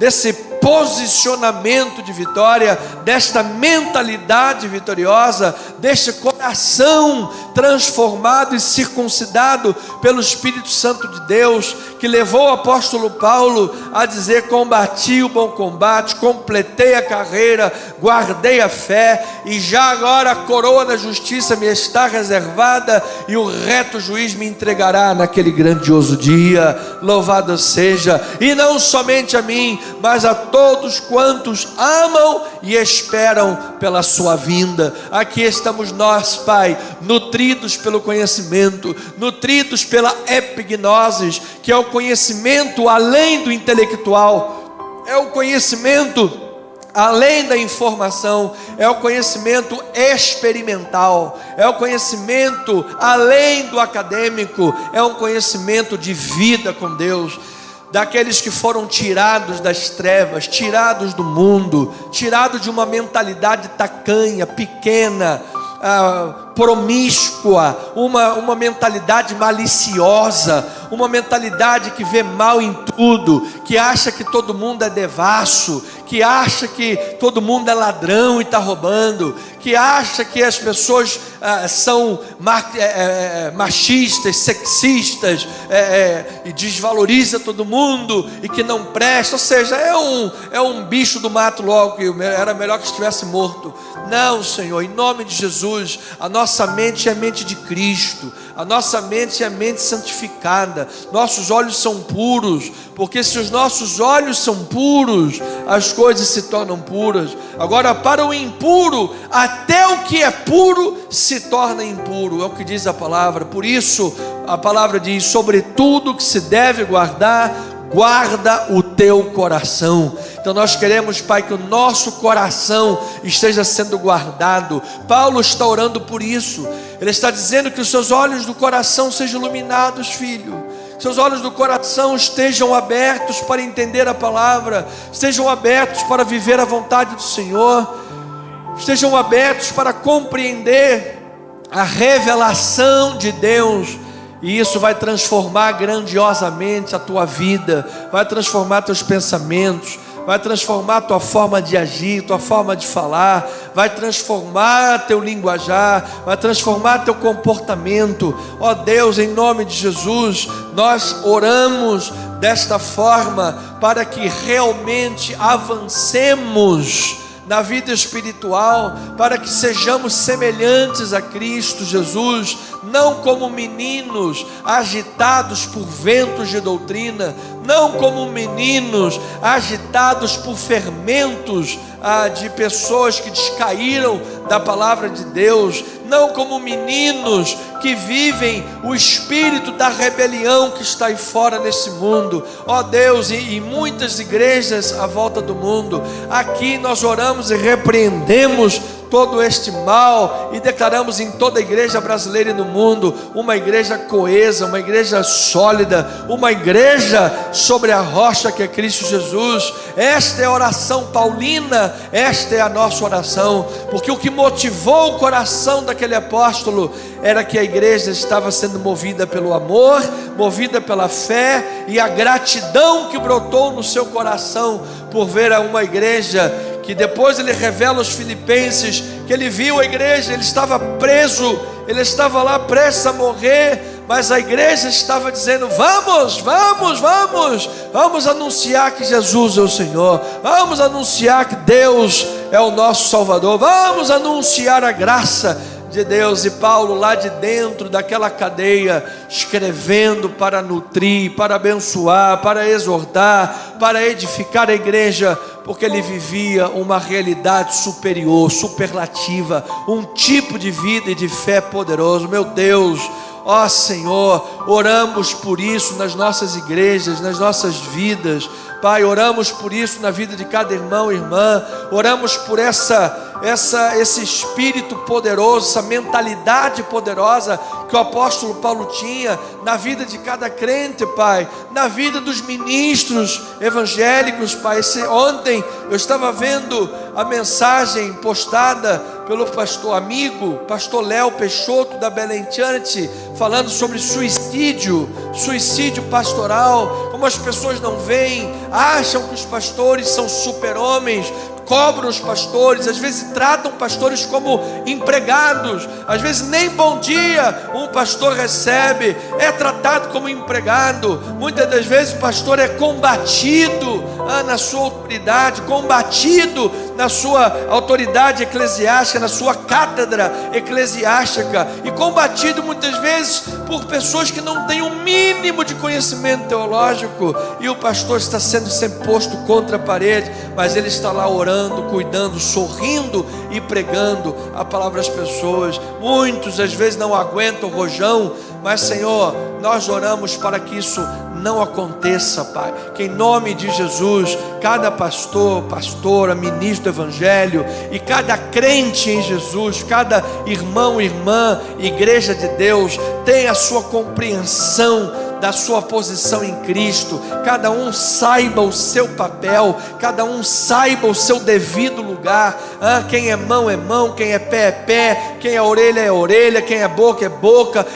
desse posicionamento de vitória, desta mentalidade vitoriosa, deste coração transformado e circuncidado pelo Espírito Santo de Deus, que levou o apóstolo Paulo a dizer: combati o bom combate, completei a carreira, guardei a fé, e já agora a coroa da justiça me está reservada, e o reto juiz me entregará naquele grandioso dia. Louvado seja, e não somente a mim, mas a todos quantos amam e esperam pela sua vinda. Aqui estamos nós, Pai, nutridos pelo conhecimento, nutridos pela epignosis, que é o conhecimento além do intelectual, é o conhecimento além da informação, é o conhecimento experimental, é o conhecimento além do acadêmico, é um conhecimento de vida com Deus, daqueles que foram tirados das trevas, tirados do mundo, tirados de uma mentalidade tacanha, pequena, promíscua, uma mentalidade maliciosa, uma mentalidade que vê mal em tudo, que acha que todo mundo é devasso, que acha que todo mundo é ladrão e está roubando, que acha que as pessoas são machistas, sexistas, e desvaloriza todo mundo e que não presta, ou seja, é um bicho do mato logo, que era melhor que estivesse morto. Não, Senhor, em nome de Jesus, a nossa mente é a mente de Cristo, a nossa mente é a mente santificada, nossos olhos são puros, porque se os nossos olhos são puros, as coisas se tornam puras. Agora, para o impuro, até o que é puro se torna impuro, é o que diz a palavra. Por isso a palavra diz: sobre tudo que se deve guardar, guarda o teu coração. Então nós queremos, Pai, que o nosso coração esteja sendo guardado. Paulo está orando por isso. Ele está dizendo que os seus olhos do coração sejam iluminados, filho. Seus olhos do coração estejam abertos para entender a palavra, estejam abertos para viver a vontade do Senhor, estejam abertos para compreender a revelação de Deus. E isso vai transformar grandiosamente a tua vida, vai transformar teus pensamentos, vai transformar tua forma de agir, tua forma de falar, vai transformar teu linguajar, vai transformar teu comportamento. Ó Deus, em nome de Jesus, nós oramos desta forma para que realmente avancemos na vida espiritual, para que sejamos semelhantes a Cristo Jesus, não como meninos agitados por ventos de doutrina, não como meninos agitados por fermentos de pessoas que descaíram da palavra de Deus, não como meninos que vivem o espírito da rebelião que está aí fora nesse mundo. Ó Deus, e muitas igrejas à volta do mundo, aqui nós oramos e repreendemos todo este mal e declaramos em toda a igreja brasileira e no mundo uma igreja coesa, uma igreja sólida, uma igreja sobre a rocha que é Cristo Jesus. Esta é a oração paulina, esta é a nossa oração, porque o que motivou o coração daquele apóstolo era que a igreja estava sendo movida pelo amor, movida pela fé, e a gratidão que brotou no seu coração por ver uma igreja que depois ele revela aos filipenses que ele viu a igreja, ele estava preso, ele estava lá prestes a morrer, mas a igreja estava dizendo: vamos anunciar que Jesus é o Senhor, vamos anunciar que Deus é o nosso Salvador, vamos anunciar a graça de Deus. E Paulo lá de dentro daquela cadeia, escrevendo para nutrir, para abençoar, para exortar, para edificar a igreja, porque ele vivia uma realidade superior, superlativa, um tipo de vida e de fé poderoso. Meu Deus, ó Senhor, oramos por isso nas nossas igrejas, nas nossas vidas, Pai, oramos por isso na vida de cada irmão e irmã. Oramos por esse espírito poderoso, essa mentalidade poderosa que o apóstolo Paulo tinha na vida de cada crente, Pai, na vida dos ministros evangélicos, Pai. Ontem eu estava vendo a mensagem postada pelo pastor amigo, pastor Léo Peixoto da Belém Church, falando sobre suicídio pastoral, como as pessoas não veem, acham que os pastores são super-homens, cobram os pastores, às vezes tratam pastores como empregados, às vezes nem bom dia um pastor recebe, é tratado como empregado. Muitas das vezes o pastor é combatido na sua autoridade, combatido na sua autoridade eclesiástica, na sua cátedra eclesiástica, e combatido muitas vezes por pessoas que não têm o mínimo de conhecimento teológico, e o pastor está sendo sempre posto contra a parede, mas ele está lá orando, cuidando, sorrindo e pregando a palavra às pessoas. Muitos às vezes não aguentam o rojão, mas Senhor, nós oramos para que isso não aconteça, Pai, que em nome de Jesus, cada pastor, pastora, ministro do Evangelho, e cada crente em Jesus, cada irmão, irmã, igreja de Deus, tenha a sua compreensão da sua posição em Cristo, cada um saiba o seu papel, cada um saiba o seu devido lugar. Quem é mão, quem é pé, quem é orelha, quem é boca,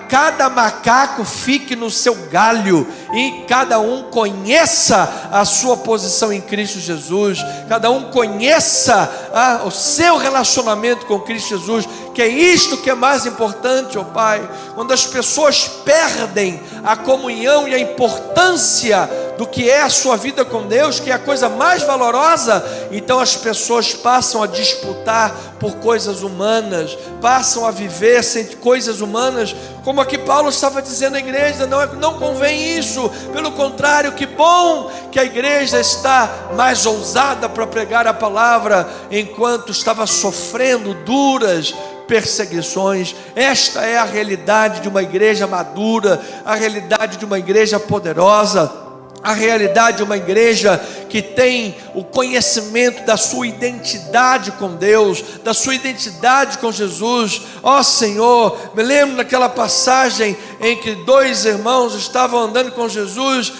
cada macaco fique no seu galho, e cada um conheça a sua posição em Cristo Jesus, cada um conheça o seu relacionamento com Cristo Jesus, que é isto que é mais importante, ó Pai. Quando as pessoas perdem a comunhão e a importância do que é a sua vida com Deus, que é a coisa mais valorosa, então as pessoas passam a disputar por coisas humanas, passam a viver sem coisas humanas, como aqui Paulo estava dizendo à igreja. Não convém isso, pelo contrário, que bom que a igreja está mais ousada para pregar a palavra, enquanto estava sofrendo duras perseguições. Esta é a realidade de uma igreja madura, a realidade de uma igreja poderosa, a realidade de uma igreja que tem o conhecimento da sua identidade com Deus, da sua identidade com Jesus. Ó Senhor, me lembro daquela passagem em que dois irmãos estavam andando com Jesus.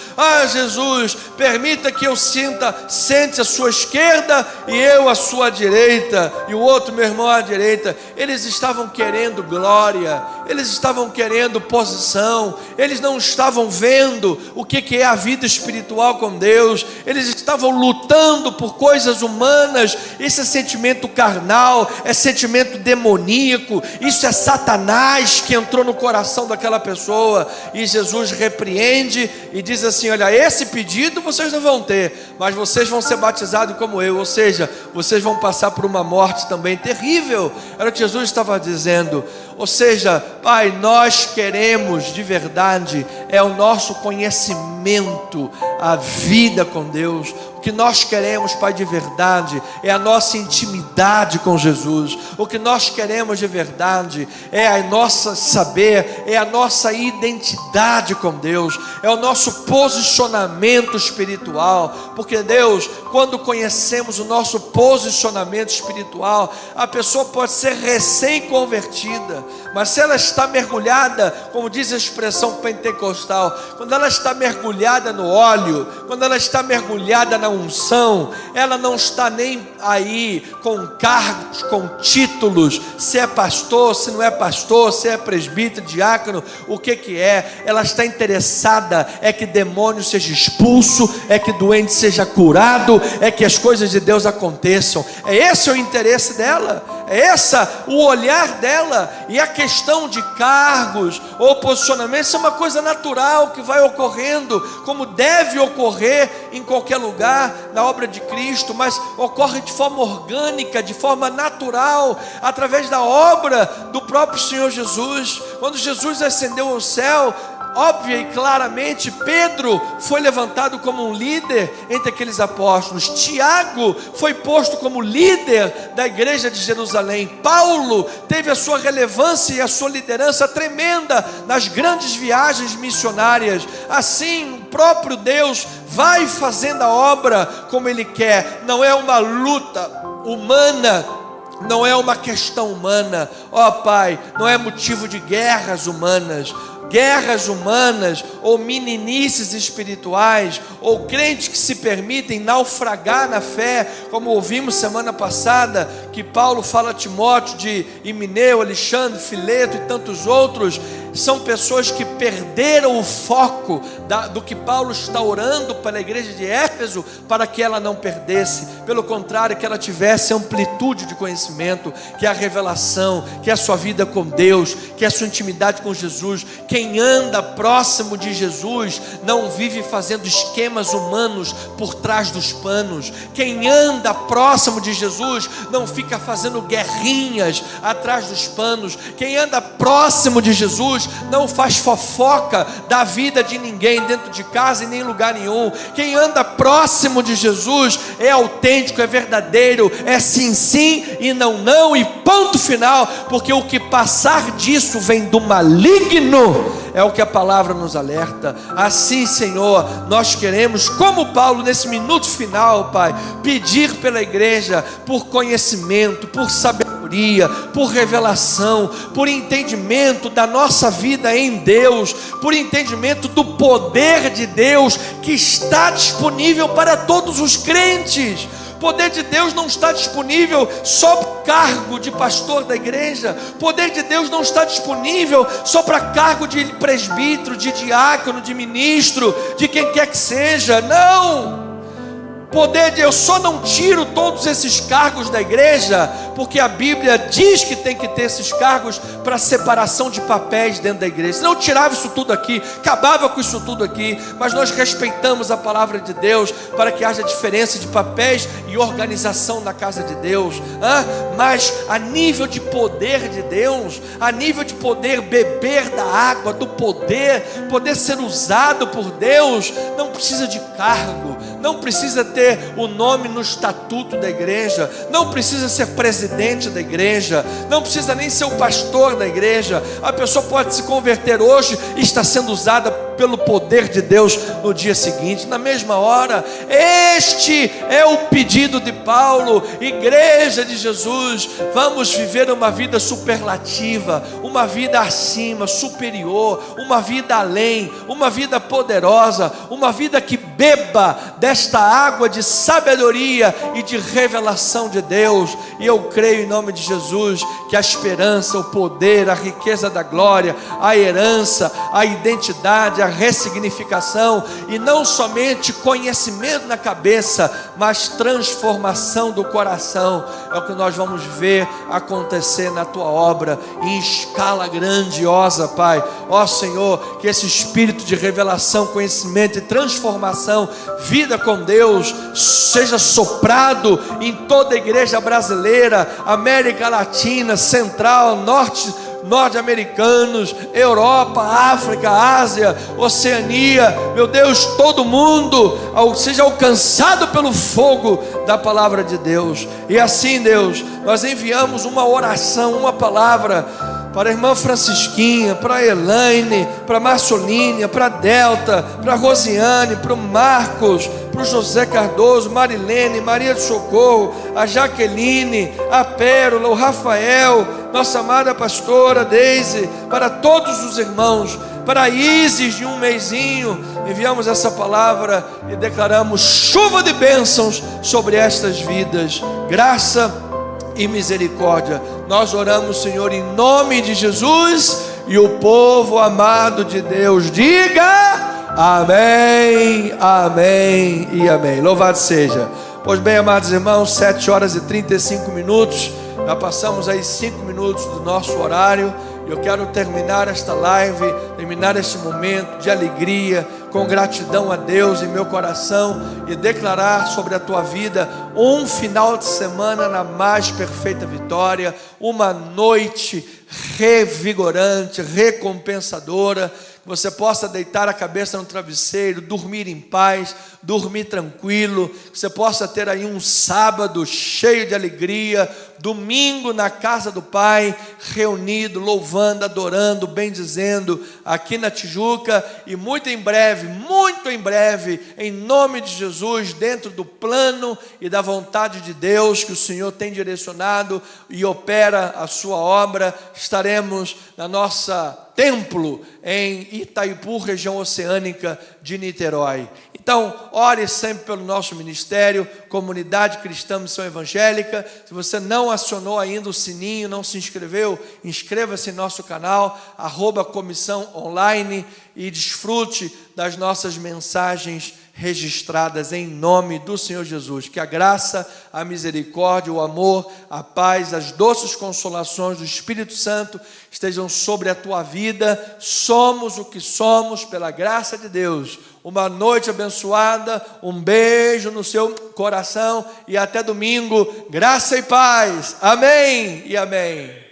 Jesus, permita que eu sente a sua esquerda e eu a sua direita, e o outro meu irmão à direita. Eles estavam querendo glória, eles estavam querendo posição, eles não estavam vendo o que é a vida espiritual com Deus, eles estavam lutando por coisas humanas. Isso é sentimento carnal, é sentimento demoníaco, isso é Satanás que entrou no coração daquela pessoa, e Jesus repreende e diz assim: olha, esse pedido vocês não vão ter, mas vocês vão ser batizados como eu, ou seja, vocês vão passar por uma morte também terrível. Era o que Jesus estava dizendo. Ou seja, Pai, nós queremos de verdade, é o nosso conhecimento, a vida com Deus. O que nós queremos, Pai, de verdade, é a nossa intimidade com Jesus. O que nós queremos de verdade é a nossa saber, é a nossa identidade com Deus, é o nosso posicionamento espiritual. Porque Deus, quando conhecemos o nosso posicionamento espiritual, a pessoa pode ser recém-convertida, mas se ela está mergulhada, como diz a expressão pentecostal, quando ela está mergulhada no óleo, quando ela está mergulhada na unção, ela não está nem aí com cargos, com títulos, se é pastor, se não é pastor, se é presbítero, diácono, o que é. Ela está interessada é que demônio seja expulso, é que doente seja curado, é que as coisas de Deus aconteçam. É esse o interesse dela, é essa o olhar dela. E a questão de cargos ou posicionamento, isso é uma coisa natural que vai ocorrendo, como deve ocorrer em qualquer lugar na obra de Cristo, mas ocorre de forma orgânica, de forma natural, através da obra do próprio Senhor Jesus. Quando Jesus ascendeu ao céu, óbvia e claramente, Pedro foi levantado como um líder entre aqueles apóstolos. Tiago foi posto como líder da igreja de Jerusalém. Paulo teve a sua relevância e a sua liderança tremenda nas grandes viagens missionárias. Assim, próprio Deus vai fazendo a obra como Ele quer. Não é uma luta humana, não é uma questão humana, ó Pai, não é motivo de guerras humanas ou meninices espirituais, ou crentes que se permitem naufragar na fé, como ouvimos semana passada, que Paulo fala a Timóteo de Himeneu, Alexandre, Fileto e tantos outros. São pessoas que perderam o foco do que Paulo está orando para a igreja de Éfeso, para que ela não perdesse, pelo contrário, que ela tivesse amplitude de conhecimento, que é a revelação, que é a sua vida com Deus, que é a sua intimidade com Jesus. Quem anda próximo de Jesus não vive fazendo esquemas humanos por trás dos panos. Quem anda próximo de Jesus não fica fazendo guerrinhas atrás dos panos. Quem anda próximo de Jesus não faz fofoca da vida de ninguém dentro de casa e nem em lugar nenhum. Quem anda próximo de Jesus é autêntico, é verdadeiro, é sim, sim e não, não e ponto final, porque o que passar disso vem do maligno, é o que a palavra nos alerta. Assim, Senhor, nós queremos, como Paulo nesse minuto final, Pai, pedir pela igreja por conhecimento, por sabedoria, por revelação, por entendimento da nossa vida em Deus, por entendimento do poder de Deus que está disponível para todos os crentes. O poder de Deus não está disponível só para o cargo de pastor da igreja. O poder de Deus não está disponível só para cargo de presbítero, de diácono, de ministro, de quem quer que seja. Não! Poder de Deus, só não tiro todos esses cargos da igreja, porque a Bíblia diz que tem que ter esses cargos para separação de papéis dentro da igreja. Senão eu tirava isso tudo aqui, acabava com isso tudo aqui. Mas nós respeitamos a palavra de Deus para que haja diferença de papéis e organização na casa de Deus. Mas a nível de poder de Deus, a nível de poder beber da água, do poder ser usado por Deus, não precisa de cargo, não precisa ter o nome no estatuto da igreja, não precisa ser presidente da igreja, não precisa nem ser o pastor da igreja. A pessoa pode se converter hoje e está sendo usada pelo poder de Deus no dia seguinte, na mesma hora. Este é o pedido de Paulo. Igreja de Jesus, vamos viver uma vida superlativa, uma vida acima, superior, uma vida além, uma vida poderosa, uma vida que beba desta água de sabedoria e de revelação de Deus. E eu creio em nome de Jesus que a esperança, o poder, a riqueza da glória, a herança, a identidade, a ressignificação, e não somente conhecimento na cabeça, mas transformação do coração, é o que nós vamos ver acontecer na tua obra em escala grandiosa, Pai. Ó Senhor, que esse espírito de revelação, conhecimento e transformação, vida com Deus, seja soprado em toda a igreja brasileira, América Latina, Central, norte-americanos, Europa, África, Ásia, Oceania, meu Deus, todo mundo seja alcançado pelo fogo da palavra de Deus. E assim, Deus, nós enviamos uma oração, uma palavra para a irmã Francisquinha, para a Elaine, para a Marcelínia, para a Delta, para a Rosiane, para o Marcos, para o José Cardoso, Marilene, Maria de Socorro, a Jaqueline, a Pérola, o Rafael, nossa amada pastora Deise, para todos os irmãos, para a Isis de um mesinho, enviamos essa palavra e declaramos chuva de bênçãos sobre estas vidas, graça e misericórdia. Nós oramos, Senhor, em nome de Jesus, e o povo amado de Deus diga amém, amém e amém. Louvado seja. Pois bem, amados irmãos, 7h35, já passamos aí 5 minutos do nosso horário. Eu quero terminar esta live, terminar este momento de alegria, com gratidão a Deus em meu coração, e declarar sobre a tua vida um final de semana na mais perfeita vitória, uma noite revigorante, recompensadora. você possa deitar a cabeça no travesseiro, dormir em paz, dormir tranquilo, que você possa ter aí um sábado cheio de alegria, domingo na casa do Pai, reunido, louvando, adorando, bendizendo, aqui na Tijuca, e muito em breve, em nome de Jesus, dentro do plano e da vontade de Deus, que o Senhor tem direcionado e opera a sua obra, estaremos na nossa templo em Itaipu, região oceânica de Niterói. Então, ore sempre pelo nosso ministério, Comunidade Cristã Missão Evangélica. Se você não acionou ainda o sininho, não se inscreveu, inscreva-se em nosso canal, @comissão online, e desfrute das nossas mensagens registradas em nome do Senhor Jesus. Que a graça, a misericórdia, o amor, a paz, as doces consolações do Espírito Santo estejam sobre a tua vida. Somos o que somos pela graça de Deus. Uma noite abençoada, um beijo no seu coração e até domingo. Graça e paz. Amém e amém.